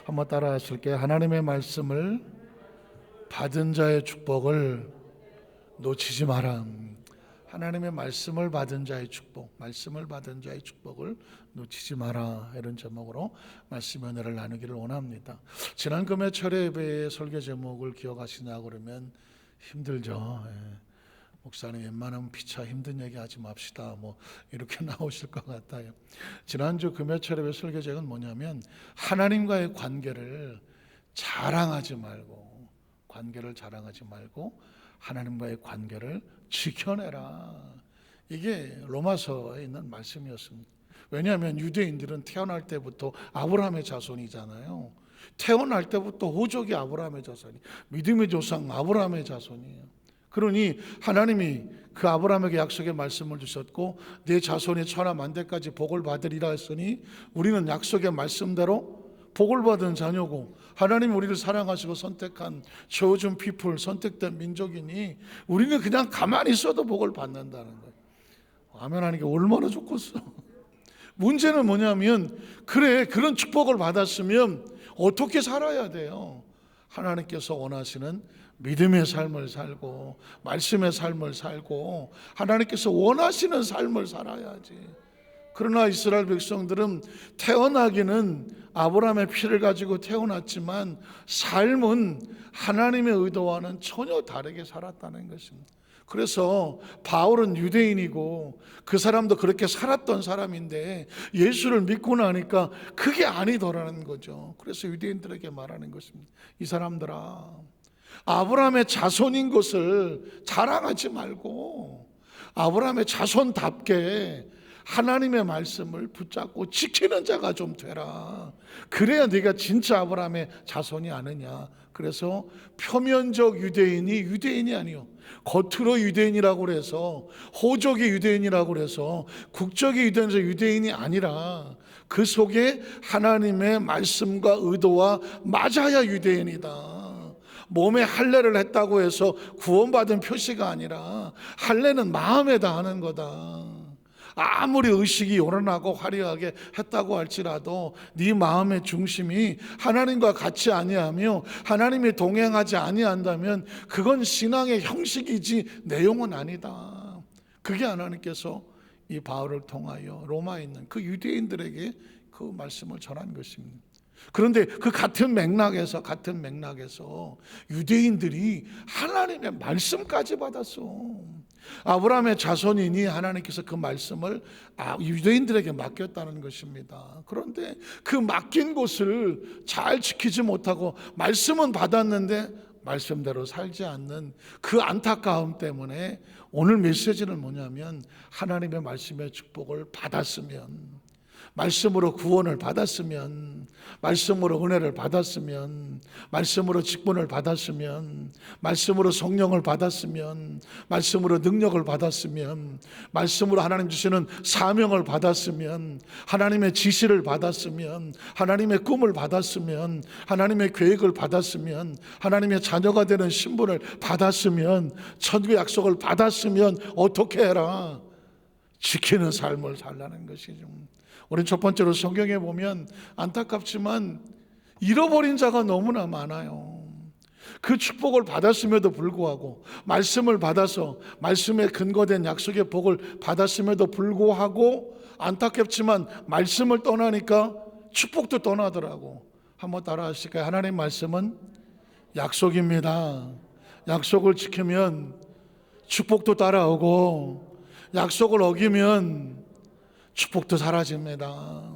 한번 따라 하실게요. 하나님의 말씀을 받은 자의 축복을 놓치지 마라. 하나님의 말씀을 받은 자의 축복, 말씀을 받은 자의 축복을 놓치지 마라, 이런 제목으로 말씀 은혜를 나누기를 원합니다. 지난 금요철 예배의 설교 제목을 기억하시냐 그러면 힘들죠. 목사님 웬만하면 피차 힘든 얘기 하지 맙시다, 뭐 이렇게 나오실 것 같아요. 지난주 금요철 예배 설교 제목은 뭐냐면 하나님과의 관계를 자랑하지 말고, 관계를 자랑하지 말고 하나님과의 관계를 지켜내라. 이게 로마서에 있는 말씀이었습니다. 왜냐하면 유대인들은 태어날 때부터 아브라함의 자손이잖아요. 태어날 때부터 호족이 아브라함의 자손이, 믿음의 조상 아브라함의 자손이에요. 그러니 하나님이 그 아브라함에게 약속의 말씀을 주셨고 내 자손이 천하 만대까지 복을 받으리라 했으니 우리는 약속의 말씀대로 복을 받은 자녀고, 하나님이 우리를 사랑하시고 선택한 chosen people, 선택된 민족이니 우리는 그냥 가만히 있어도 복을 받는다는 거예요. 아멘 하는 게 얼마나 좋겠어. 문제는 뭐냐면, 그래, 그런 축복을 받았으면 어떻게 살아야 돼요? 하나님께서 원하시는 믿음의 삶을 살고 말씀의 삶을 살고 하나님께서 원하시는 삶을 살아야지. 그러나 이스라엘 백성들은 태어나기는 아브라함의 피를 가지고 태어났지만 삶은 하나님의 의도와는 전혀 다르게 살았다는 것입니다. 그래서 바울은 유대인이고 그 사람도 그렇게 살았던 사람인데 예수를 믿고 나니까 그게 아니더라는 거죠. 그래서 유대인들에게 말하는 것입니다. 이 사람들아, 아브라함의 자손인 것을 자랑하지 말고 아브라함의 자손답게 하나님의 말씀을 붙잡고 지키는 자가 좀 되라. 그래야 네가 진짜 아브라함의 자손이 아니냐. 그래서 표면적 유대인이 아니요, 겉으로 유대인이라고 그래서, 호족의 유대인이라고 그래서, 국적의 유대인에서 유대인이 아니라 그 속에 하나님의 말씀과 의도와 맞아야 유대인이다. 몸에 할례를 했다고 해서 구원받은 표시가 아니라 할례는 마음에다 하는 거다. 아무리 의식이 요란하고 화려하게 했다고 할지라도 네 마음의 중심이 하나님과 같이 아니하며 하나님이 동행하지 아니한다면 그건 신앙의 형식이지 내용은 아니다. 그게 하나님께서 이 바울을 통하여 로마에 있는 그 유대인들에게 그 말씀을 전한 것입니다. 그런데 그 같은 맥락에서 유대인들이 하나님의 말씀까지 받았어. 아브라함의 자손이니 하나님께서 그 말씀을 유대인들에게 맡겼다는 것입니다. 그런데 그 맡긴 곳을 잘 지키지 못하고 말씀은 받았는데 말씀대로 살지 않는 그 안타까움 때문에 오늘 메시지는 뭐냐면, 하나님의 말씀의 축복을 받았으면, 말씀으로 구원을 받았으면, 말씀으로 은혜를 받았으면, 말씀으로 직분을 받았으면, 말씀으로 성령을 받았으면, 말씀으로 능력을 받았으면, 말씀으로 하나님 주시는 사명을 받았으면, 하나님의 지시를 받았으면, 하나님의 꿈을 받았으면, 하나님의 계획을 받았으면, 하나님의 자녀가 되는 신분을 받았으면, 천국의 약속을 받았으면 어떻게 해라? 지키는 삶을 살라는 것이죠. 우리 첫 번째로 성경에 보면 안타깝지만 잃어버린 자가 너무나 많아요. 그 축복을 받았음에도 불구하고, 말씀을 받아서 말씀에 근거된 약속의 복을 받았음에도 불구하고 안타깝지만 말씀을 떠나니까 축복도 떠나더라고. 한번 따라 하실까요? 하나님 말씀은 약속입니다. 약속을 지키면 축복도 따라오고 약속을 어기면 축복도 사라집니다.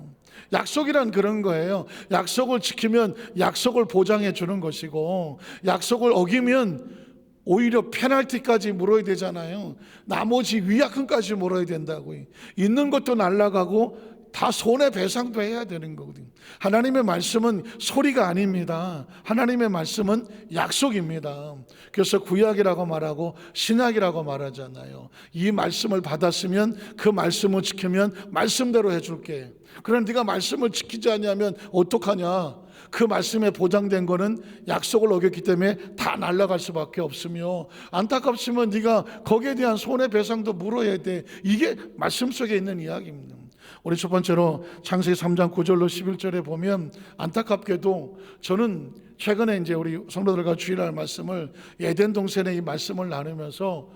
약속이란 그런 거예요. 약속을 지키면 약속을 보장해 주는 것이고, 약속을 어기면 오히려 페널티까지 물어야 되잖아요. 나머지 위약금까지 물어야 된다고. 있는 것도 날아가고 다 손해배상도 해야 되는 거거든요. 하나님의 말씀은 소리가 아닙니다. 하나님의 말씀은 약속입니다. 그래서 구약이라고 말하고 신약이라고 말하잖아요. 이 말씀을 받았으면 그 말씀을 지키면 말씀대로 해줄게. 그런데 네가 말씀을 지키지 않으면 어떡하냐? 그 말씀에 보장된 거는 약속을 어겼기 때문에 다 날아갈 수밖에 없으며, 안타깝지만 네가 거기에 대한 손해배상도 물어야 돼. 이게 말씀 속에 있는 이야기입니다. 우리 첫 번째로 창세기 3장 9절로 11절에 보면 안타깝게도 저는 최근에 이제 우리 성도들과 주일날 말씀을 에덴 동산의 이 말씀을 나누면서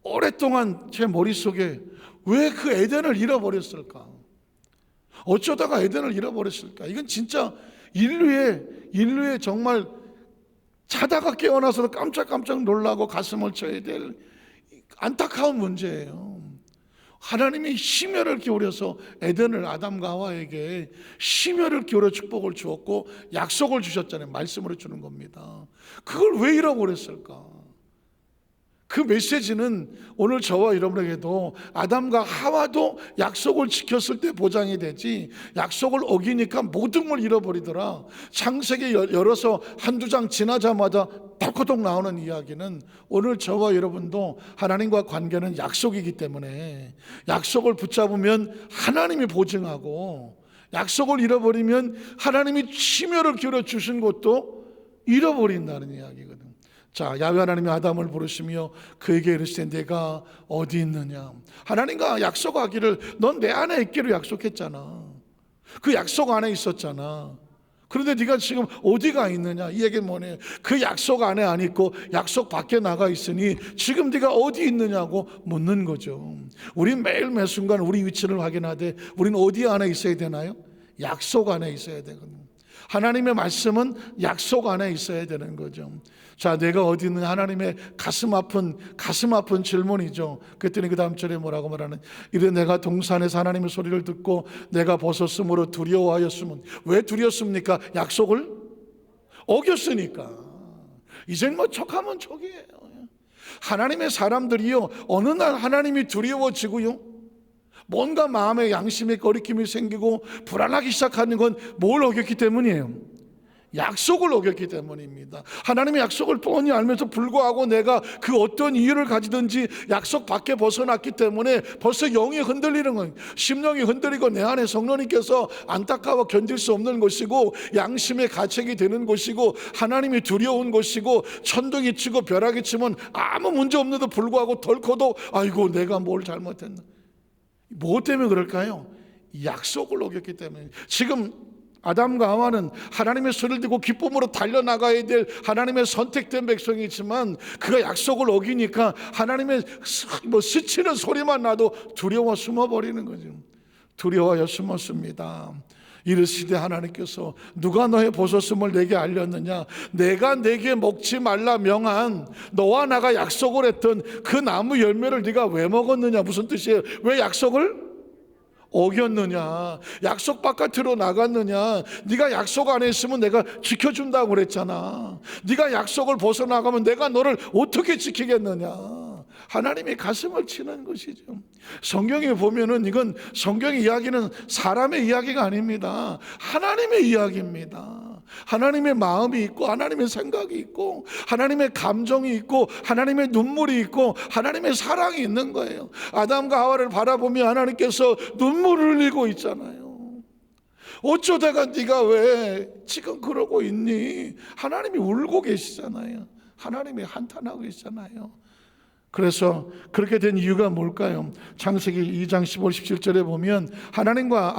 오랫동안 제 머릿속에 왜 그 에덴을 잃어버렸을까? 어쩌다가 에덴을 잃어버렸을까? 이건 진짜 인류의 정말 자다가 깨어나서도 깜짝깜짝 놀라고 가슴을 쳐야 될 안타까운 문제예요. 하나님이 심혈을 기울여서 에덴을 아담과 하와에게 심혈을 기울여 축복을 주었고 약속을 주셨잖아요. 말씀으로 주는 겁니다. 그걸 왜 잃어버렸을까? 그 메시지는 오늘 저와 여러분에게도 아담과 하와도 약속을 지켰을 때 보장이 되지, 약속을 어기니까 모든 걸 잃어버리더라. 창세기 열어서 한두 장 지나자마자 덜커덕 나오는 이야기는 오늘 저와 여러분도 하나님과 관계는 약속이기 때문에 약속을 붙잡으면 하나님이 보증하고, 약속을 잃어버리면 하나님이 심혈을 기울여 주신 것도 잃어버린다는 이야기거든요. 자, 야훼 하나님이 아담을 부르시며 그에게 이르시되 내가 어디 있느냐. 하나님과 약속하기를 넌 내 안에 있기로 약속했잖아. 그 약속 안에 있었잖아. 그런데 네가 지금 어디가 있느냐. 이 얘기는 뭐냐, 그 약속 안에 안 있고 약속 밖에 나가 있으니 지금 네가 어디 있느냐고 묻는 거죠. 우린 매일 매 순간 우리 위치를 확인하되 우리는 어디 안에 있어야 되나요? 약속 안에 있어야 되거든요. 하나님의 말씀은 약속 안에 있어야 되는 거죠. 자, 내가 어디 있는, 하나님의 가슴 아픈 질문이죠. 그랬더니 그 다음 절에 뭐라고 말하는, 이래 내가 동산에서 하나님의 소리를 듣고 내가 벗었으므로 두려워하였으면. 왜 두려웠습니까? 약속을 어겼으니까. 이젠 뭐 척하면 척이에요. 하나님의 사람들이요, 어느 날 하나님이 두려워지고요, 뭔가 마음에 양심의 거리낌이 생기고 불안하기 시작하는 건 뭘 어겼기 때문이에요? 약속을 어겼기 때문입니다. 하나님의 약속을 뻔히 알면서 불구하고 내가 그 어떤 이유를 가지든지 약속 밖에 벗어났기 때문에 벌써 영이 흔들리는 거예요. 심령이 흔들리고 내 안에 성령님께서 안타까워 견딜 수 없는 것이고, 양심의 가책이 되는 것이고, 하나님이 두려운 것이고, 천둥이 치고 벼락이 치면 아무 문제 없는데도 불구하고 덜커도 아이고 내가 뭘 잘못했나. 뭐 때문에 그럴까요? 약속을 어겼기 때문에. 지금 아담과 하와는 하나님의 소리를 듣고 기쁨으로 달려나가야 될 하나님의 선택된 백성이지만 그가 약속을 어기니까 하나님의 스치는 소리만 나도 두려워 숨어버리는 거죠. 두려워하여 숨었습니다. 이르시되 하나님께서 누가 너의 벗었음을 내게 알렸느냐. 내가 내게 먹지 말라 명한, 너와 나가 약속을 했던 그 나무 열매를 네가 왜 먹었느냐. 무슨 뜻이에요? 왜 약속을 어겼느냐. 약속 바깥으로 나갔느냐. 네가 약속 안에 있으면 내가 지켜준다고 그랬잖아. 네가 약속을 벗어나가면 내가 너를 어떻게 지키겠느냐. 하나님의 가슴을 치는 것이죠. 성경에 보면은 이건 성경의 이야기는 사람의 이야기가 아닙니다. 하나님의 이야기입니다. 하나님의 마음이 있고 하나님의 생각이 있고 하나님의 감정이 있고 하나님의 눈물이 있고 하나님의 사랑이 있는 거예요. 아담과 하와를 바라보며 하나님께서 눈물을 흘리고 있잖아요. 어쩌다가 네가 왜 지금 그러고 있니? 하나님이 울고 계시잖아요. 하나님이 한탄하고 계시잖아요. 그래서 그렇게 된 이유가 뭘까요? 창세기 2장 15, 17절에 보면 하나님과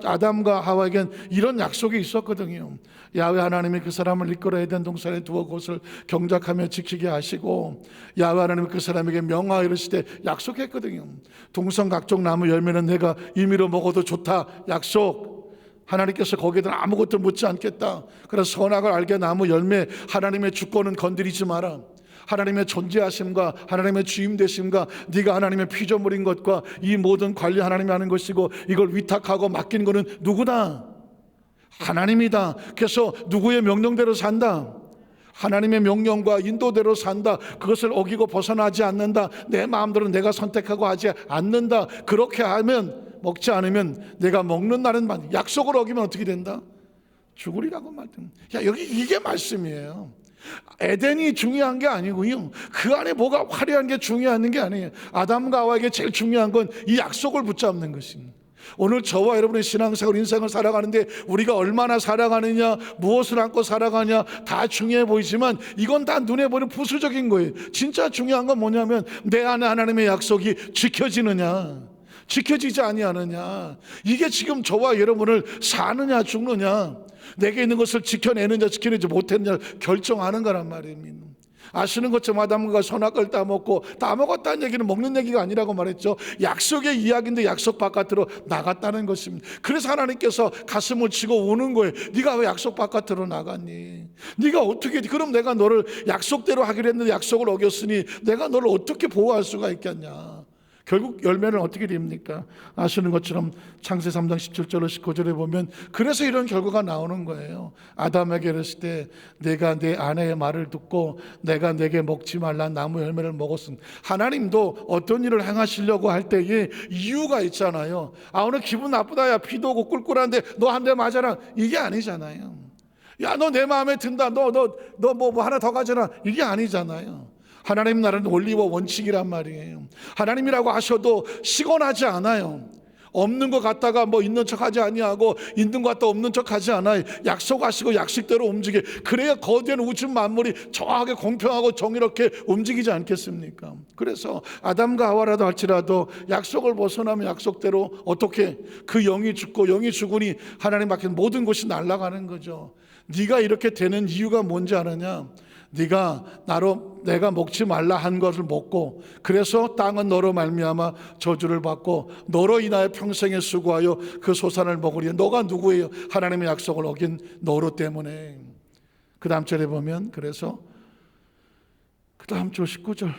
아담과 하와에겐 이런 약속이 있었거든요. 야훼 하나님이 그 사람을 이끌어 에덴 동산에 두어 그것을 경작하며 지키게 하시고, 야훼 하나님이 그 사람에게 명하여 이르시되 약속했거든요. 동산 각종 나무 열매는 내가 임의로 먹어도 좋다. 약속. 하나님께서 거기에다 아무것도 묻지 않겠다. 그래서 선악을 알게 나무 열매, 하나님의 주권은 건드리지 마라. 하나님의 존재하심과 하나님의 주임되심과 네가 하나님의 피조물인 것과 이 모든 관리 하나님이 하는 것이고 이걸 위탁하고 맡긴 것은 누구다? 하나님이다. 그래서 누구의 명령대로 산다? 하나님의 명령과 인도대로 산다. 그것을 어기고 벗어나지 않는다. 내 마음대로 내가 선택하고 하지 않는다. 그렇게 하면, 먹지 않으면 내가 먹는 날은 약속을 어기면 어떻게 된다? 죽으리라고 말씀. 여기 이게 말씀이에요. 에덴이 중요한 게 아니고요, 그 안에 뭐가 화려한 게 중요한 게 아니에요. 아담과 하와에게 제일 중요한 건 이 약속을 붙잡는 것입니다. 오늘 저와 여러분의 신앙생활, 인생을 살아가는데 우리가 얼마나 살아가느냐, 무엇을 안고 살아가냐 다 중요해 보이지만 이건 다 눈에 보이는 부수적인 거예요. 진짜 중요한 건 뭐냐면 내 안에 하나님의 약속이 지켜지느냐. 지켜지지 아니하느냐. 이게 지금 저와 여러분을 사느냐 죽느냐, 내게 있는 것을 지켜내느냐 지켜내지 못했느냐 결정하는 거란 말입니다. 아시는 것처럼 아담과 선악을 따먹고, 따먹었다는 얘기는 먹는 얘기가 아니라고 말했죠. 약속의 이야기인데 약속 바깥으로 나갔다는 것입니다. 그래서 하나님께서 가슴을 치고 우는 거예요. 네가 왜 약속 바깥으로 나갔니? 네가 어떻게, 그럼 내가 너를 약속대로 하기로 했는데 약속을 어겼으니 내가 너를 어떻게 보호할 수가 있겠냐. 결국 열매는 어떻게 됩니까? 아시는 것처럼 창세 3장 17절로 19절에 보면 그래서 이런 결과가 나오는 거예요. 아담에게 이르실 때 내가 내 아내의 말을 듣고 내가 내게 먹지 말라 나무 열매를 먹었음. 하나님도 어떤 일을 행하시려고 할 때에 이유가 있잖아요. 아, 오늘 기분 나쁘다, 야 비도 오고 꿀꿀한데 너 한 대 맞아라, 이게 아니잖아요. 야, 너 내 마음에 든다, 너 뭐 하나 더 가져라, 이게 아니잖아요. 하나님 나라는 원리와 원칙이란 말이에요. 하나님이라고 하셔도 시건하지 않아요. 없는 것 같다가 뭐 있는 척하지 아니하고 있는 것 같다 없는 척하지 않아요. 약속하시고 약식대로 움직여. 그래야 거대한 우주 만물이 정확하게 공평하고 정의롭게 움직이지 않겠습니까? 그래서 아담과 하와라도 할지라도 약속을 벗어나면 약속대로 어떻게 그 영이 죽고, 영이 죽으니 하나님 밖에 모든 것이 날아가는 거죠. 네가 이렇게 되는 이유가 뭔지 아느냐? 네가 내가 먹지 말라 한 것을 먹고, 그래서 땅은 너로 말미암아 저주를 받고 너로 인하여 평생에 수고하여 그 소산을 먹으리요. 너가 누구예요? 하나님의 약속을 어긴 너로 때문에. 그 다음 절에 보면, 그래서 그 다음 절 19절,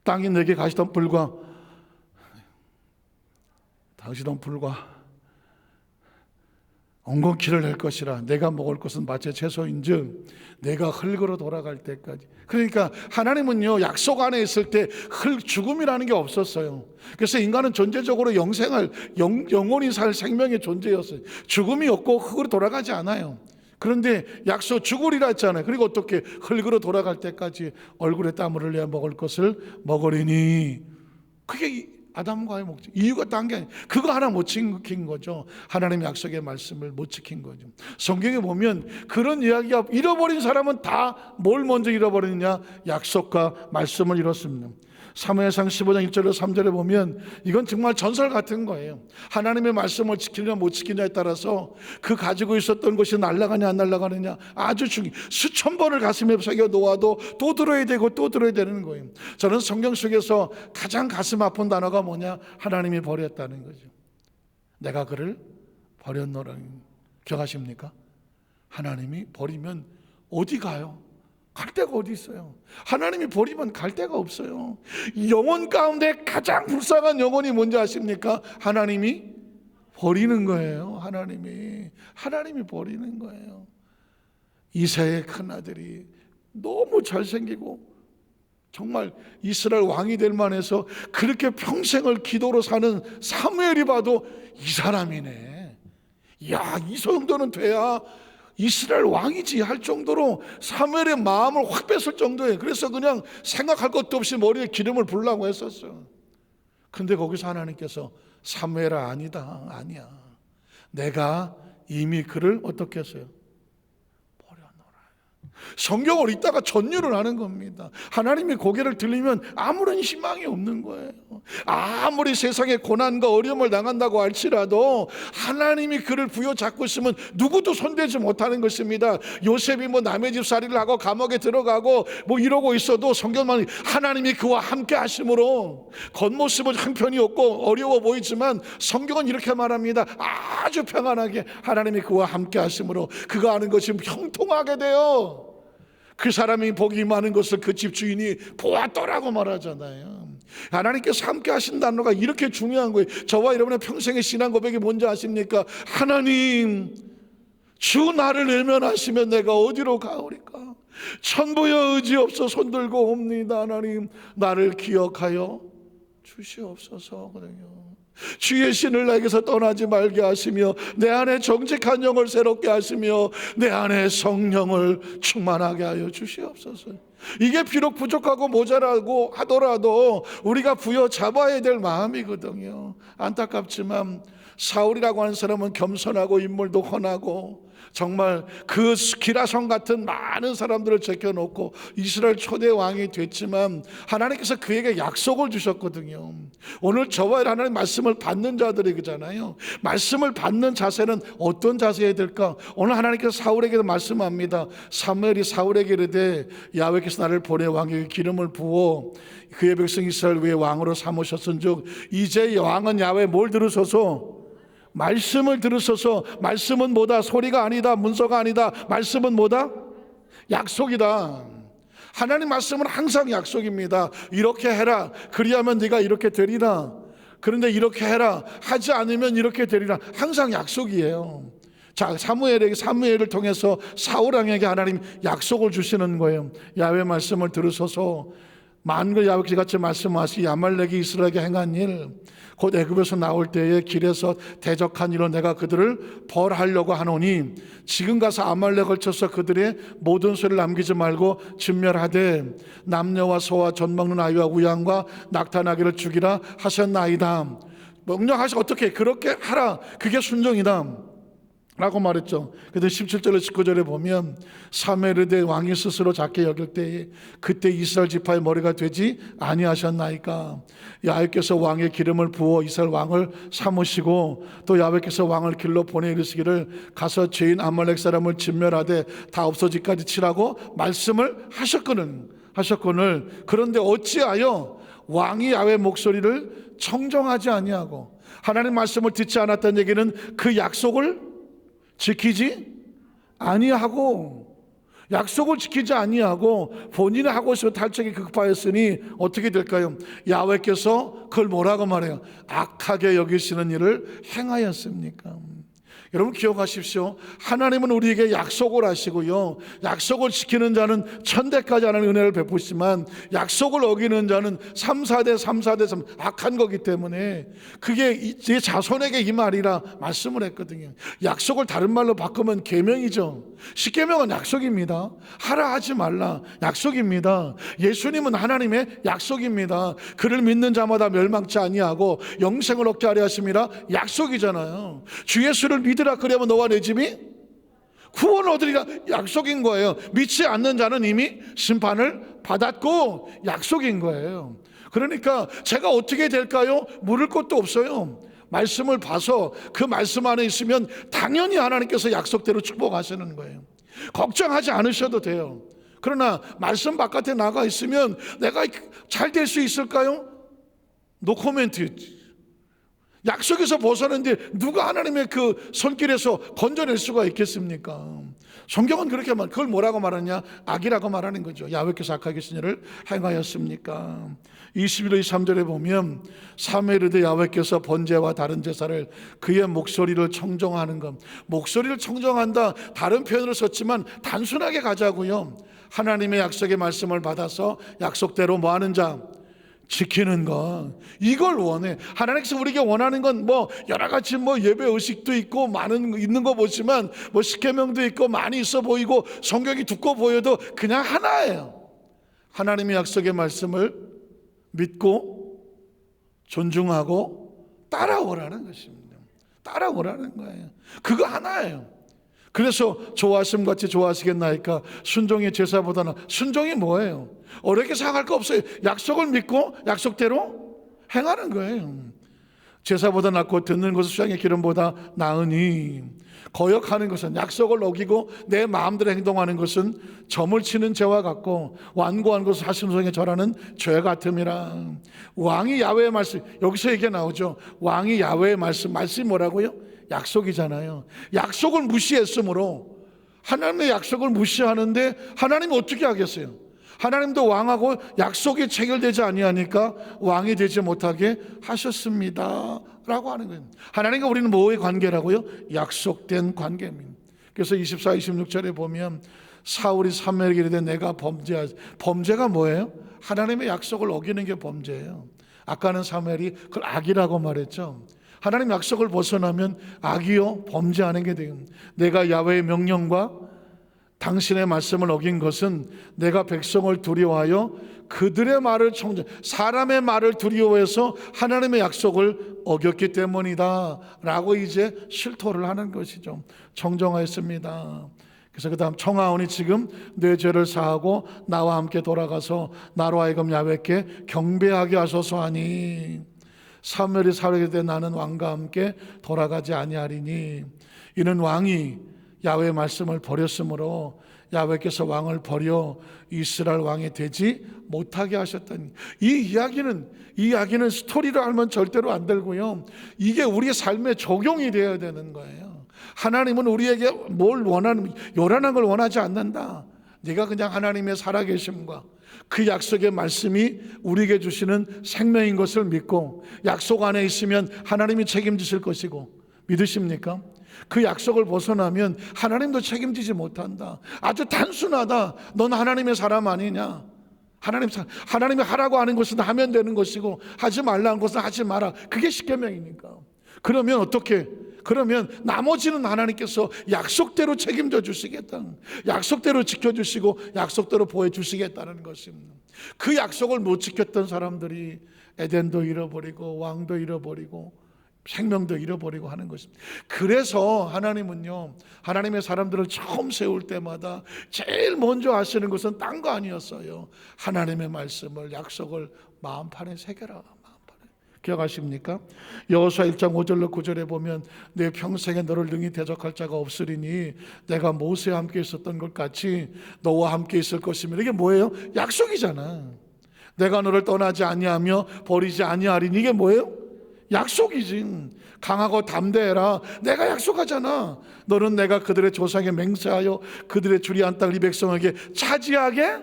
땅이 내게 가시던 불과 엉겅퀴를 낼 것이라. 내가 먹을 것은 마치 채소인즉 내가 흙으로 돌아갈 때까지. 그러니까 하나님은요, 약속 안에 있을 때 죽음이라는 게 없었어요. 그래서 인간은 존재적으로 영원히 살 생명의 존재였어요. 죽음이 없고 흙으로 돌아가지 않아요. 그런데 약속 죽으리라 했잖아요. 그리고 어떻게 흙으로 돌아갈 때까지 얼굴에 땀을 흘려야 먹을 것을 먹으리니. 그게 아담과의 목적. 이유가 딴 게 아니에요. 그거 하나 못 지킨 거죠. 하나님의 약속의 말씀을 못 지킨 거죠. 성경에 보면 그런 이야기가, 잃어버린 사람은 다 뭘 먼저 잃어버리느냐? 약속과 말씀을 잃었습니다. 사무엘상 15장 1절로 3절에 보면 이건 정말 전설 같은 거예요. 하나님의 말씀을 지키냐 못 지키냐에 따라서 그 가지고 있었던 것이 날아가냐 안 날아가느냐 아주 수천 번을 가슴에 새겨 놓아도 또 들어야 되고 또 들어야 되는 거예요. 저는 성경 속에서 가장 가슴 아픈 단어가 뭐냐? 하나님이 버렸다는 거죠. 내가 그를 버렸노라. 기억하십니까? 하나님이 버리면 어디 가요? 갈 데가 어디 있어요? 하나님이 버리면 갈 데가 없어요. 영혼 가운데 가장 불쌍한 영혼이 뭔지 아십니까? 하나님이 버리는 거예요. 하나님이 버리는 거예요. 이새의 큰아들이 너무 잘생기고 정말 이스라엘 왕이 될 만해서 그렇게 평생을 기도로 사는 사무엘이 봐도 이 사람이네, 야, 이 정도는 돼야 이스라엘 왕이지 할 정도로 사무엘의 마음을 확 뺐을 정도예요. 그래서 그냥 생각할 것도 없이 머리에 기름을 부으려고 했었어요. 근데 거기서 하나님께서 사무엘아, 아니야. 내가 이미 그를 어떻게 했어요? 성경을 읽다가 전율을 하는 겁니다. 하나님이 고개를 들리면 아무런 희망이 없는 거예요. 아무리 세상에 고난과 어려움을 당한다고 할지라도 하나님이 그를 부여잡고 있으면 누구도 손대지 못하는 것입니다. 요셉이 뭐 남의 집살이를 하고 감옥에 들어가고 뭐 이러고 있어도 성경만 하나님이 그와 함께 하심으로 겉모습은 형편이 없고 어려워 보이지만 성경은 이렇게 말합니다. 아주 평안하게 하나님이 그와 함께 하심으로 그가 하는 것이 형통하게 돼요. 그 사람이 복이 많은 것을 그 집 주인이 보았더라고 말하잖아요. 하나님께서 함께 하신다는 거가 이렇게 중요한 거예요. 저와 여러분의 평생의 신앙 고백이 뭔지 아십니까? 하나님, 주 나를 외면하시면 내가 어디로 가오리까? 천부여 의지 없어 손들고 옵니다. 하나님, 나를 기억하여 주시옵소서거든요. 주의 신을 나에게서 떠나지 말게 하시며 내 안에 정직한 영을 새롭게 하시며 내 안에 성령을 충만하게 하여 주시옵소서. 이게 비록 부족하고 모자라고 하더라도 우리가 부여잡아야 될 마음이거든요. 안타깝지만 사울이라고 하는 사람은 겸손하고 인물도 훤하고 정말 그 기라성 같은 많은 사람들을 제껴놓고 이스라엘 초대 왕이 됐지만 하나님께서 그에게 약속을 주셨거든요. 오늘 저와 하나님 말씀을 받는 자들이잖아요. 말씀을 받는 자세는 어떤 자세여야 될까? 오늘 하나님께서 사울에게도 말씀합니다. 사무엘이 사울에게 이르되 야훼께서 나를 보내 왕에게 기름을 부어 그의 백성 이스라엘 위에 왕으로 삼으셨은즉 이제 왕은 야훼 뭘 들으소서? 말씀을 들으소서. 말씀은 뭐다? 소리가 아니다, 문서가 아니다. 말씀은 뭐다? 약속이다. 하나님 말씀은 항상 약속입니다. 이렇게 해라, 그리하면 네가 이렇게 되리라. 그런데 이렇게 해라, 하지 않으면 이렇게 되리라. 항상 약속이에요. 자, 사무엘을 통해서 사울 왕에게 하나님 약속을 주시는 거예요. 야훼 말씀을 들으소서. 만일 야훼 같이 말씀하시 아말렉이 이스라엘에게 행한 일, 곧 애굽에서 나올 때에 길에서 대적한 일로 내가 그들을 벌하려고 하노니 지금 가서 아말렉을 쳐서 그들의 모든 소리를 남기지 말고 진멸하되 남녀와 소와 젖 먹는 아이와 우양과 낙타나귀를 죽이라 하셨나이다. 명령하시 어떻게 그렇게 하라. 그게 순종이다 라고 말했죠. 그런데 17절에 19절에 보면 사무엘의 왕이 스스로 작게 여길 때에 그때 이스라엘 지파의 머리가 되지 아니하셨나이까. 야훼께서 왕의 기름을 부어 이스라엘 왕을 삼으시고 또 야훼께서 왕을 길로 보내 이르시기를 가서 죄인 아말렉 사람을 진멸하되 다 없어지기까지 치라고 말씀을 하셨거늘 그런데 어찌하여 왕이 야훼 목소리를 청정하지 아니하고 하나님 말씀을 듣지 않았다는 얘기는 그 약속을 지키지 아니하고 약속을 지키지 아니하고 본인이 하고 싶은 탈책이 급하였으니 어떻게 될까요? 야훼께서 그걸 뭐라고 말해요? 악하게 여기시는 일을 행하였습니까? 여러분 기억하십시오. 하나님은 우리에게 약속을 하시고요, 약속을 지키는 자는 천대까지 하는 은혜를 베푸시지만 약속을 어기는 자는 3, 4대 3 악한 거기 때문에 그게 제 자손에게 이 말이라 말씀을 했거든요. 약속을 다른 말로 바꾸면 계명이죠. 십계명은 약속입니다. 하라 하지 말라 약속입니다. 예수님은 하나님의 약속입니다. 그를 믿는 자마다 멸망치 아니하고 영생을 얻게 하려 하심이라 약속이잖아요. 주 예수를 믿으라 그러면 너와 내 집이 구원을 얻으리라 약속인 거예요. 믿지 않는 자는 이미 심판을 받았고 약속인 거예요. 그러니까 제가 어떻게 될까요? 물을 것도 없어요. 말씀을 봐서 그 말씀 안에 있으면 당연히 하나님께서 약속대로 축복하시는 거예요. 걱정하지 않으셔도 돼요. 그러나 말씀 바깥에 나가 있으면 내가 잘 될 수 있을까요? 노 코멘트. 약속에서 벗어났는데 누가 하나님의 그 손길에서 건져낼 수가 있겠습니까? 성경은 그렇게 그걸 뭐라고 말하냐? 악이라고 말하는 거죠. 야훼께서 악하게 하신 일을 행하였습니까? 21절 23절에 보면 사무엘의 야훼께서 번제와 다른 제사를 그의 목소리를 청정하는 것. 목소리를 청정한다 다른 표현을 썼지만 단순하게 가자고요. 하나님의 약속의 말씀을 받아서 약속대로 뭐하는 자? 지키는 것. 이걸 원해. 하나님께서 우리에게 원하는 건 뭐 여러 가지 뭐 예배 의식도 있고 많은 있는 거 보지만 뭐 십계명도 있고 많이 있어 보이고 성경이 두꺼워 보여도 그냥 하나예요. 하나님의 약속의 말씀을 믿고 존중하고 따라오라는 것입니다. 따라오라는 거예요. 그거 하나예요. 그래서 좋아하심 같이 좋아하시겠나이까? 순종의 제사보다는 순종이 뭐예요? 어렵게 생각할 거 없어요. 약속을 믿고 약속대로 행하는 거예요. 제사보다 낫고 듣는 것은 수양의 기름보다 나으니 거역하는 것은 약속을 어기고 내 마음대로 행동하는 것은 점을 치는 죄와 같고 완고한 것을 하심성에 절하는 죄 같음이라. 왕이 야훼의 말씀, 여기서 얘기가 나오죠. 왕이 야훼의 말씀이 뭐라고요? 약속이잖아요. 약속을 무시했으므로 하나님의 약속을 무시하는데 하나님이 어떻게 하겠어요? 하나님도 왕하고 약속이 체결되지 아니하니까 왕이 되지 못하게 하셨습니다 라고 하는 거예요. 하나님과 우리는 뭐의 관계라고요? 약속된 관계입니다. 그래서 24, 26절에 보면 사울이 사무엘에게 이르되 내가 범죄가 뭐예요? 하나님의 약속을 어기는 게 범죄예요. 아까는 사무엘이 그걸 악이라고 말했죠. 하나님 약속을 벗어나면 악이요 범죄하는 게 돼요. 내가 야훼의 명령과 당신의 말씀을 어긴 것은 내가 백성을 두려워하여 그들의 말을 사람의 말을 두려워해서 하나님의 약속을 어겼기 때문이다 라고 이제 실토를 하는 것이죠. 정정하였습니다. 그래서 그 다음 청하오니 지금 내 죄를 사하고 나와 함께 돌아가서 나로 하여금 야훼께 경배하게 하소서 하니 사무엘이 사르게 된 나는 왕과 함께 돌아가지 아니하리니 이는 왕이 야훼의 말씀을 버렸으므로 야훼께서 왕을 버려 이스라엘 왕이 되지 못하게 하셨다니. 이 이야기는 스토리로 알면 절대로 안 되고요, 이게 우리의 삶에 적용이 되어야 되는 거예요. 하나님은 우리에게 뭘 원하는, 요란한 걸 원하지 않는다. 네가 그냥 하나님의 살아계심과 그 약속의 말씀이 우리에게 주시는 생명인 것을 믿고 약속 안에 있으면 하나님이 책임지실 것이고, 믿으십니까? 그 약속을 벗어나면 하나님도 책임지지 못한다. 아주 단순하다. 넌 하나님의 사람 아니냐? 하나님이 하라고 하는 것은 하면 되는 것이고 하지 말라는 것은 하지 마라. 그게 십계명이니까. 그러면 어떻게? 그러면 나머지는 하나님께서 약속대로 책임져 주시겠다. 약속대로 지켜주시고 약속대로 보여주시겠다는 것입니다. 그 약속을 못 지켰던 사람들이 에덴도 잃어버리고 왕도 잃어버리고 생명도 잃어버리고 하는 것입니다. 그래서 하나님은요, 하나님의 사람들을 처음 세울 때마다 제일 먼저 하시는 것은 딴 거 아니었어요. 하나님의 말씀을, 약속을 마음판에 새겨라. 마음판에. 기억하십니까? 여호수아 1장 5절로 9절에 보면 내 평생에 너를 능히 대적할 자가 없으리니 내가 모세와 함께 있었던 것 같이 너와 함께 있을 것이며. 이게 뭐예요? 약속이잖아. 내가 너를 떠나지 아니하며 버리지 아니하리니. 이게 뭐예요? 약속이지. 강하고 담대해라. 내가 약속하잖아. 너는 내가 그들의 조상에 맹세하여 그들의 주리한 땅을 이 백성에게 차지하게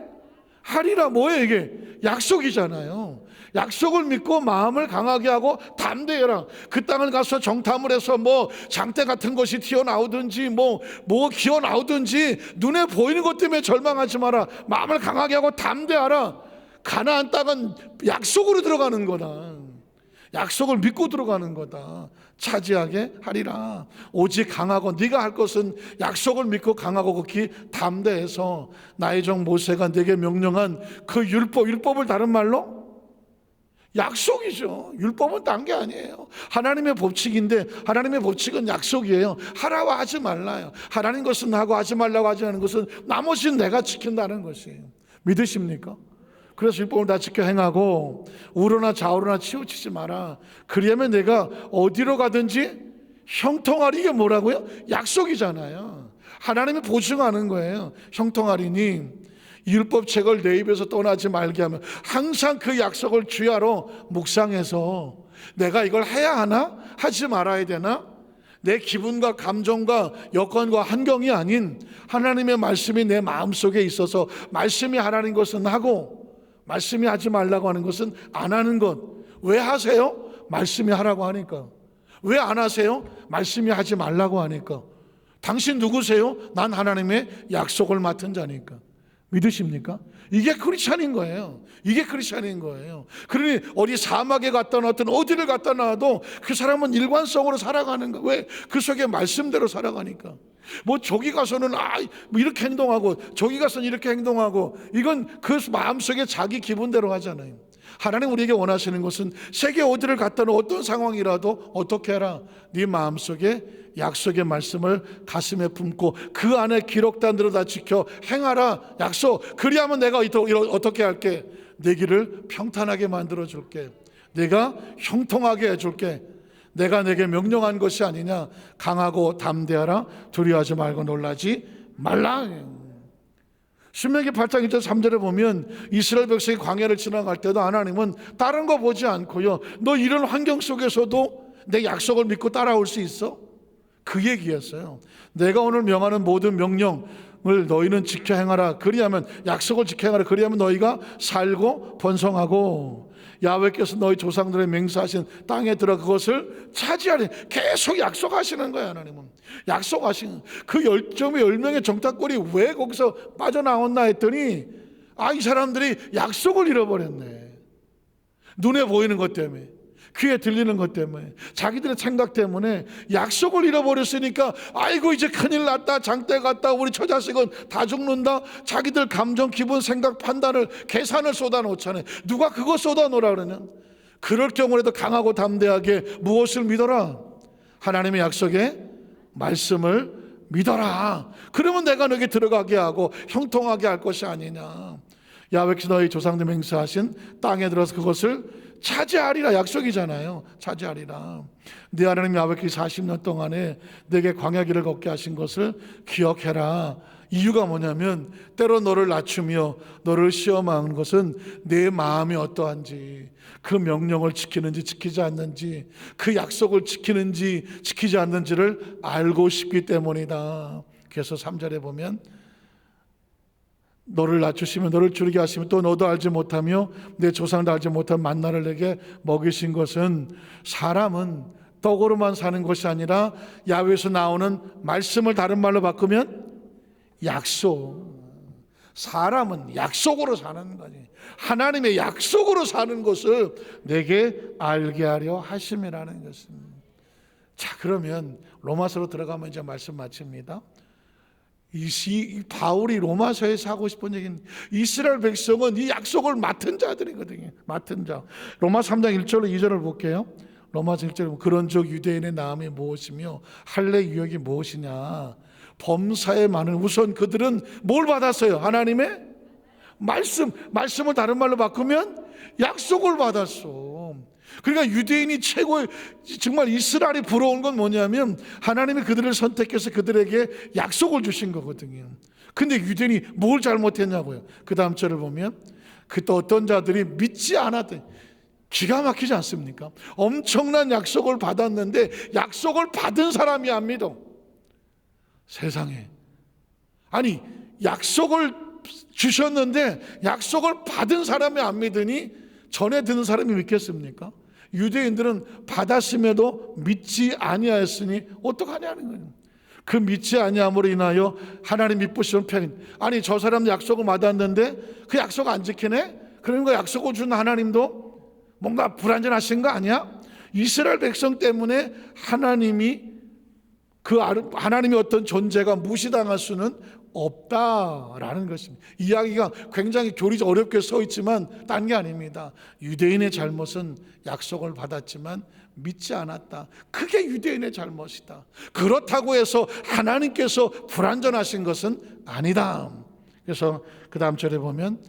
하리라. 뭐예요 이게? 약속이잖아요. 약속을 믿고 마음을 강하게 하고 담대해라. 그 땅을 가서 정탐을 해서 뭐 장대 같은 것이 튀어나오든지 뭐 기어 나오든지 눈에 보이는 것 때문에 절망하지 마라. 마음을 강하게 하고 담대하라. 가나안 땅은 약속으로 들어가는 거다. 약속을 믿고 들어가는 거다. 차지하게 하리라. 오직 강하고, 네가 할 것은 약속을 믿고 강하고 극히 담대해서 나의 종 모세가 네게 명령한 그 율법을 다른 말로 약속이죠. 율법은 딴 게 아니에요. 하나님의 법칙인데 하나님의 법칙은 약속이에요. 하라고 하지 말라요. 하나님 것은 하고 하지 말라고 하지 않는 것은 나머지는 내가 지킨다는 것이에요. 믿으십니까? 그래서 율법을 다 지켜 행하고 우로나 좌우로나 치우치지 마라. 그리하면 내가 어디로 가든지 형통하리. 이게 뭐라고요? 약속이잖아요. 하나님이 보증하는 거예요. 형통하리니 율법책을 내 입에서 떠나지 말게 하면 항상 그 약속을 주야로 묵상해서 내가 이걸 해야 하나? 하지 말아야 되나? 내 기분과 감정과 여건과 환경이 아닌 하나님의 말씀이 내 마음속에 있어서 말씀이 하라는 것은 하고 말씀이 하지 말라고 하는 것은 안 하는 것. 왜 하세요? 말씀이 하라고 하니까. 왜 안 하세요? 말씀이 하지 말라고 하니까. 당신 누구세요? 난 하나님의 약속을 맡은 자니까. 믿으십니까? 이게 크리스찬인 거예요. 이게 크리스찬인 거예요. 그러니 어디 사막에 갔다 놨든 어디를 갔다 놔도 그 사람은 일관성으로 살아가는 거. 왜? 그 속에 말씀대로 살아가니까. 뭐 저기 가서는 뭐 이렇게 행동하고 저기 가서는 이렇게 행동하고, 이건 그 마음속에 자기 기분대로 하잖아요. 하나님 우리에게 원하시는 것은 세계 어디를 갔다는 어떤 상황이라도 어떻게 해라? 네 마음속에 약속의 말씀을 가슴에 품고 그 안에 기록된 대로 다 지켜 행하라. 약속. 그리하면 내가 어떻게 할게? 내 길을 평탄하게 만들어 줄게. 내가 형통하게 해줄게. 내가 내게 명령한 것이 아니냐. 강하고 담대하라. 두려워하지 말고 놀라지 말라. 신명기 8장 1절 3절에 보면 이스라엘 백성이 광야를 지나갈 때도 하나님은 다른 거 보지 않고요, 너 이런 환경 속에서도 내 약속을 믿고 따라올 수 있어? 그 얘기였어요. 내가 오늘 명하는 모든 명령을 너희는 지켜 행하라. 그리하면, 약속을 지켜 행하라. 그리하면 너희가 살고 번성하고 야훼께서 너희 조상들의 맹세하신 땅에 들어 그것을 차지하리. 계속 약속하시는 거예요. 하나님은 약속하시는. 그 10명의 정탐꾼이 왜 거기서 빠져나왔나 했더니 이 사람들이 약속을 잃어버렸네. 눈에 보이는 것 때문에. 귀에 들리는 것 때문에, 자기들의 생각 때문에 약속을 잃어버렸으니까 아이고 이제 큰일 났다, 장대 갔다, 우리 처자식은 다 죽는다. 자기들 감정, 기분, 생각, 판단을, 계산을 쏟아놓잖아요. 누가 그거 쏟아놓으라 그러냐? 그럴 경우에도 강하고 담대하게 무엇을 믿어라? 하나님의 약속에 말씀을 믿어라. 그러면 내가 너에게 들어가게 하고 형통하게 할 것이 아니냐. 야훼께서 너희 조상들 맹세하신 땅에 들어서 그것을 차지하리라. 약속이잖아요. 차지하리라. 네 하나님 야훼께서 40년 동안에 내게 광야길을 걷게 하신 것을 기억해라. 이유가 뭐냐면 때로 너를 낮추며 너를 시험하는 것은 내 마음이 어떠한지, 그 명령을 지키는지 지키지 않는지, 그 약속을 지키는지 지키지 않는지를 알고 싶기 때문이다. 그래서 3절에 보면 너를 낮추시며 너를 줄이게 하시며 또 너도 알지 못하며 내 조상도 알지 못한 만나를 내게 먹이신 것은 사람은 떡으로만 사는 것이 아니라 야훼에서 나오는 말씀을 다른 말로 바꾸면 약속. 사람은 약속으로 사는 거지. 하나님의 약속으로 사는 것을 내게 알게 하려 하심이라는 것입니다. 자, 그러면 로마서로 들어가면 이제 말씀 마칩니다. 이 바울이 로마서에서 하고 싶은 얘기는 이스라엘 백성은 이 약속을 맡은 자들이거든요. 맡은 자. 로마 3장 1절로 2절을 볼게요. 로마서 1절에 그런즉 유대인의 나음이 무엇이며 할례 유역이 무엇이냐. 범사에 많은, 우선 그들은 뭘 받았어요? 하나님의 말씀을 다른 말로 바꾸면 약속을 받았어. 그러니까 유대인이 최고의, 정말 이스라엘이 부러운 건 뭐냐면 하나님이 그들을 선택해서 그들에게 약속을 주신 거거든요. 근데 유대인이 뭘 잘못했냐고요. 그 다음 절을 보면 그때 어떤 자들이 믿지 않았던, 기가 막히지 않습니까? 엄청난 약속을 받았는데 약속을 받은 사람이 안 믿어. 세상에, 아니 약속을 주셨는데 약속을 받은 사람이 안 믿으니 전에 듣는 사람이 믿겠습니까? 유대인들은 받았음에도 믿지 아니하였으니 어떡하냐는 거예요. 그 믿지 아니함으로 인하여 하나님 미쁘시는 편, 아니 저 사람도 약속을 받았는데 그 약속 안 지키네? 그러니까 약속을 준 하나님도 뭔가 불완전하신 거 아니야? 이스라엘 백성 때문에 하나님이 하나님의 어떤 존재가 무시당할 수는 없다라는 것입니다. 이야기가 굉장히 교리적 어렵게 써 있지만 딴 게 아닙니다. 유대인의 잘못은 약속을 받았지만 믿지 않았다. 그게 유대인의 잘못이다. 그렇다고 해서 하나님께서 불완전하신 것은 아니다. 그래서 그 다음 절에 보면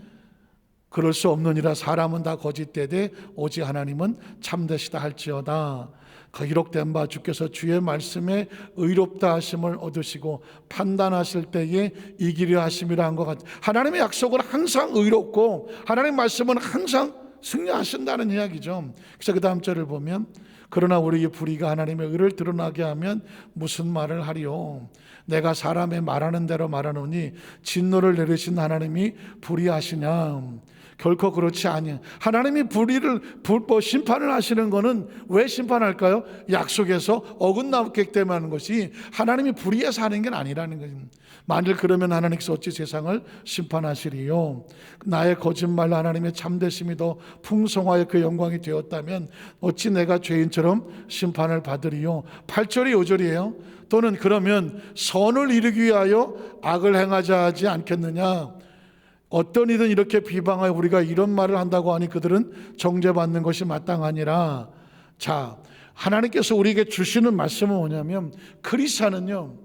그럴 수 없느니라. 사람은 다 거짓되되 오직 하나님은 참되시다 할지어다. 기록된 바 주께서 주의 말씀에 의롭다 하심을 얻으시고 판단하실 때에 이기려 하심이라 한 것 같아요. 하나님의 약속은 항상 의롭고 하나님의 말씀은 항상 승리하신다는 이야기죠. 그래서 그 다음 절을 보면 그러나 우리의 불의가 하나님의 의를 드러나게 하면 무슨 말을 하리요. 내가 사람의 말하는 대로 말하노니 진노를 내리신 하나님이 불의하시냐. 결코 그렇지 아니에요. 하나님이 심판을 하시는 것은 왜 심판할까요? 약속에서 어긋나기 때문에 하는 것이 하나님이 불의해서 하는 게 아니라는 것입니다. 만일 그러면 하나님께서 어찌 세상을 심판하시리요. 나의 거짓말로 하나님의 참되심이 더 풍성하여 그 영광이 되었다면 어찌 내가 죄인처럼 심판을 받으리요. 8절이 5절이에요. 또는 그러면 선을 이루기 위하여 악을 행하자 하지 않겠느냐. 어떤 이든 이렇게 비방하여 우리가 이런 말을 한다고 하니 그들은 정죄받는 것이 마땅하니라. 자, 하나님께서 우리에게 주시는 말씀은 뭐냐면 크리스찬은요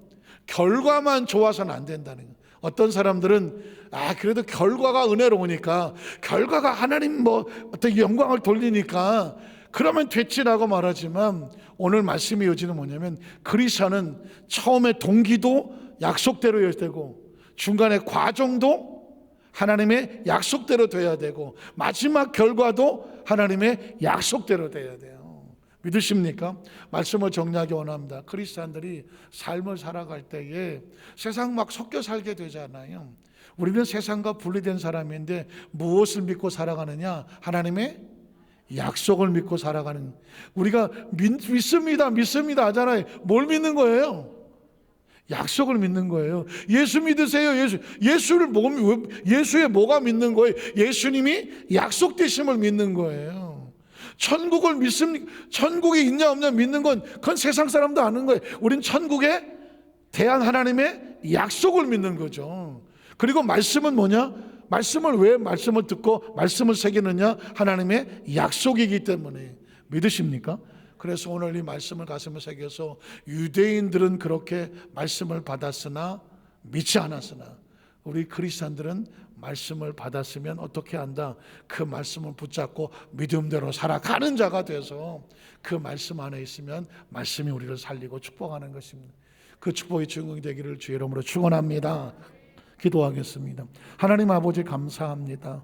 결과만 좋아서는 안 된다는 거예요. 어떤 사람들은 그래도 결과가 은혜로우니까, 결과가 하나님 어떤 영광을 돌리니까 그러면 됐지라고 말하지만, 오늘 말씀의 요지는 뭐냐면 크리스찬은 처음에 동기도 약속대로여야 되고 중간에 과정도 하나님의 약속대로 돼야 되고 마지막 결과도 하나님의 약속대로 돼야 돼요. 믿으십니까? 말씀을 정리하기 원합니다. 크리스찬들이 삶을 살아갈 때에 세상 막 섞여 살게 되잖아요. 우리는 세상과 분리된 사람인데 무엇을 믿고 살아가느냐? 하나님의 약속을 믿고 살아가는. 우리가 믿습니다 하잖아요. 뭘 믿는 거예요? 약속을 믿는 거예요. 예수 믿으세요. 예수의 뭐가 믿는 거예요? 예수님이 약속되심을 믿는 거예요. 천국을 믿습니까? 천국이 있냐 없냐 믿는 건 그건 세상 사람도 아는 거예요. 우린 천국에 대한 하나님의 약속을 믿는 거죠. 그리고 말씀은 뭐냐? 말씀을 왜 말씀을 듣고 말씀을 새기느냐? 하나님의 약속이기 때문에. 믿으십니까? 그래서 오늘 이 말씀을 가슴에 새겨서 유대인들은 그렇게 말씀을 받았으나 믿지 않았으나 우리 그리스도인들은 말씀을 받았으면 어떻게 한다? 그 말씀을 붙잡고 믿음대로 살아가는 자가 돼서 그 말씀 안에 있으면 말씀이 우리를 살리고 축복하는 것입니다. 그 축복의 주인공이 되기를 주의 이름으로 축원합니다. 기도하겠습니다. 하나님 아버지 감사합니다.